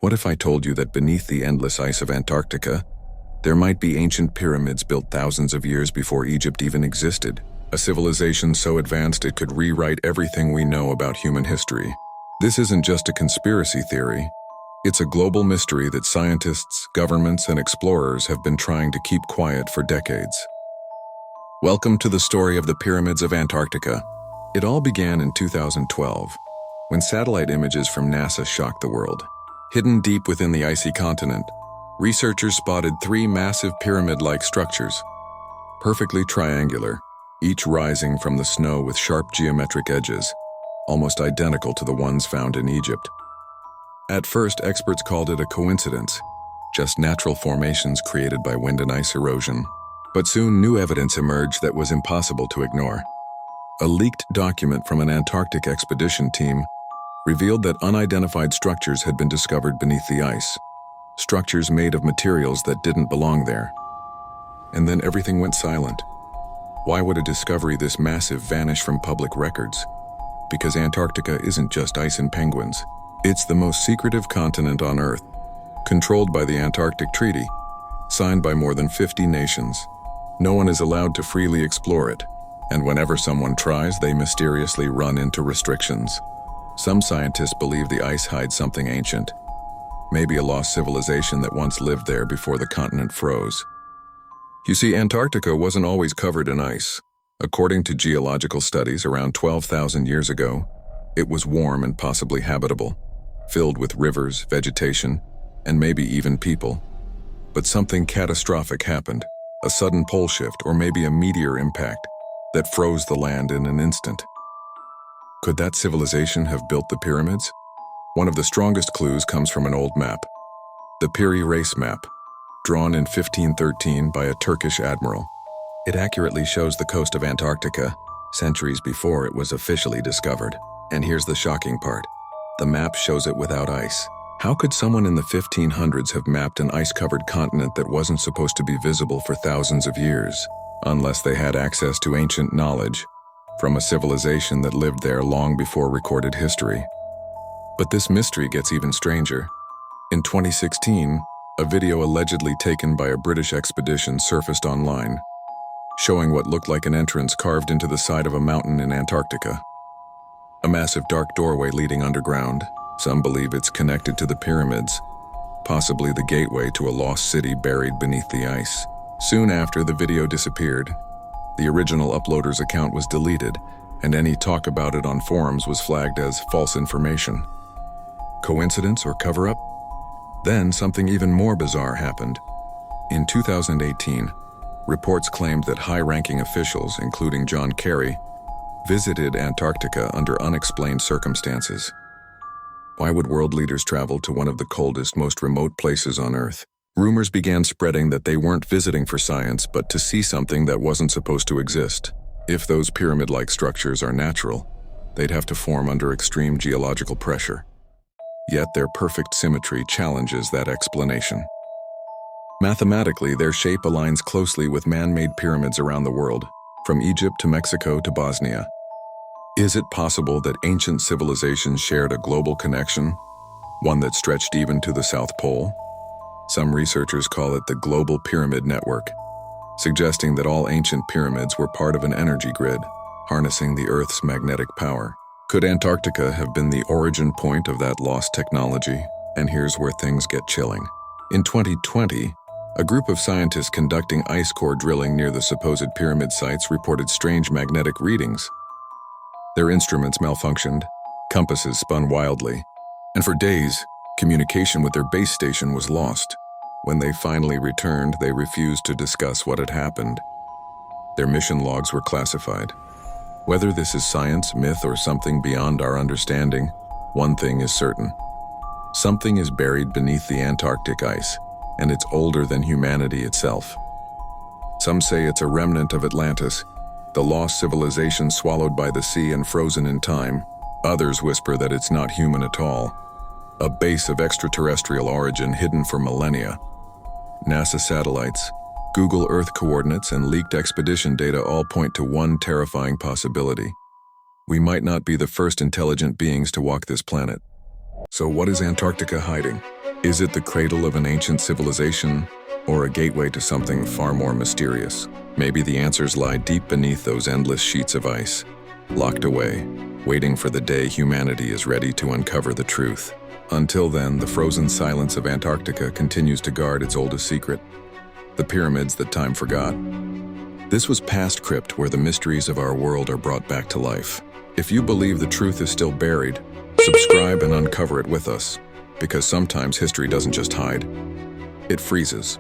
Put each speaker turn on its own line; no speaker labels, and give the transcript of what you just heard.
What if I told you that beneath the endless ice of Antarctica, there might be ancient pyramids built thousands of years before Egypt even existed? A civilization so advanced it could rewrite everything we know about human history. This isn't just a conspiracy theory. It's a global mystery that scientists, governments, and explorers have been trying to keep quiet for decades. Welcome to the story of the pyramids of Antarctica. It all began in 2012, when satellite images from NASA shocked the world. Hidden deep within the icy continent, researchers spotted three massive pyramid-like structures, perfectly triangular, each rising from the snow with sharp geometric edges, almost identical to the ones found in Egypt. At first, experts called it a coincidence, just natural formations created by wind and ice erosion. But soon new evidence emerged that was impossible to ignore. A leaked document from an Antarctic expedition team revealed that unidentified structures had been discovered beneath the ice, structures made of materials that didn't belong there. And then everything went silent. Why would a discovery this massive vanish from public records? Because Antarctica isn't just ice and penguins. It's the most secretive continent on Earth, controlled by the Antarctic Treaty, signed by more than 50 nations. No one is allowed to freely explore it, and whenever someone tries, they mysteriously run into restrictions. Some scientists believe the ice hides something ancient, maybe a lost civilization that once lived there before the continent froze. You see, Antarctica wasn't always covered in ice. According to geological studies, around 12,000 years ago, it was warm and possibly habitable, filled with rivers, vegetation, and maybe even people. But something catastrophic happened, a sudden pole shift or maybe a meteor impact that froze the land in an instant. Could that civilization have built the pyramids? One of the strongest clues comes from an old map, the Piri Reis map, drawn in 1513 by a Turkish admiral. It accurately shows the coast of Antarctica, centuries before it was officially discovered. And here's the shocking part. The map shows it without ice. How could someone in the 1500s have mapped an ice-covered continent that wasn't supposed to be visible for thousands of years, unless they had access to ancient knowledge from a civilization that lived there long before recorded history? But this mystery gets even stranger. In 2016, a video allegedly taken by a British expedition surfaced online, showing what looked like an entrance carved into the side of a mountain in Antarctica. A massive dark doorway leading underground. Some believe it's connected to the pyramids, possibly the gateway to a lost city buried beneath the ice. Soon after, the video disappeared. The original uploader's account was deleted, and any talk about it on forums was flagged as false information. Coincidence or cover-up? Then something even more bizarre happened. In 2018, reports claimed that high-ranking officials, including John Kerry, visited Antarctica under unexplained circumstances. Why would world leaders travel to one of the coldest, most remote places on Earth? Rumors began spreading that they weren't visiting for science, but to see something that wasn't supposed to exist. If those pyramid-like structures are natural, they'd have to form under extreme geological pressure. Yet their perfect symmetry challenges that explanation. Mathematically, their shape aligns closely with man-made pyramids around the world, from Egypt to Mexico to Bosnia. Is it possible that ancient civilizations shared a global connection, one that stretched even to the South Pole? Some researchers call it the Global Pyramid Network, suggesting that all ancient pyramids were part of an energy grid, harnessing the Earth's magnetic power. Could Antarctica have been the origin point of that lost technology? And here's where things get chilling. In 2020, a group of scientists conducting ice core drilling near the supposed pyramid sites reported strange magnetic readings. Their instruments malfunctioned, compasses spun wildly, and for days, communication with their base station was lost. When they finally returned, they refused to discuss what had happened. Their mission logs were classified. Whether this is science, myth, or something beyond our understanding, one thing is certain. Something is buried beneath the Antarctic ice, and it's older than humanity itself. Some say it's a remnant of Atlantis, the lost civilization swallowed by the sea and frozen in time. Others whisper that it's not human at all, a base of extraterrestrial origin hidden for millennia. NASA satellites, Google Earth coordinates, and leaked expedition data all point to one terrifying possibility. We might not be the first intelligent beings to walk this planet. So what is Antarctica hiding? Is it the cradle of an ancient civilization, or a gateway to something far more mysterious? Maybe the answers lie deep beneath those endless sheets of ice, locked away, waiting for the day humanity is ready to uncover the truth. Until then, the frozen silence of Antarctica continues to guard its oldest secret, the pyramids that time forgot. This was PastCrypt, where the mysteries of our world are brought back to life. If you believe the truth is still buried, subscribe and uncover it with us, because sometimes history doesn't just hide, it freezes.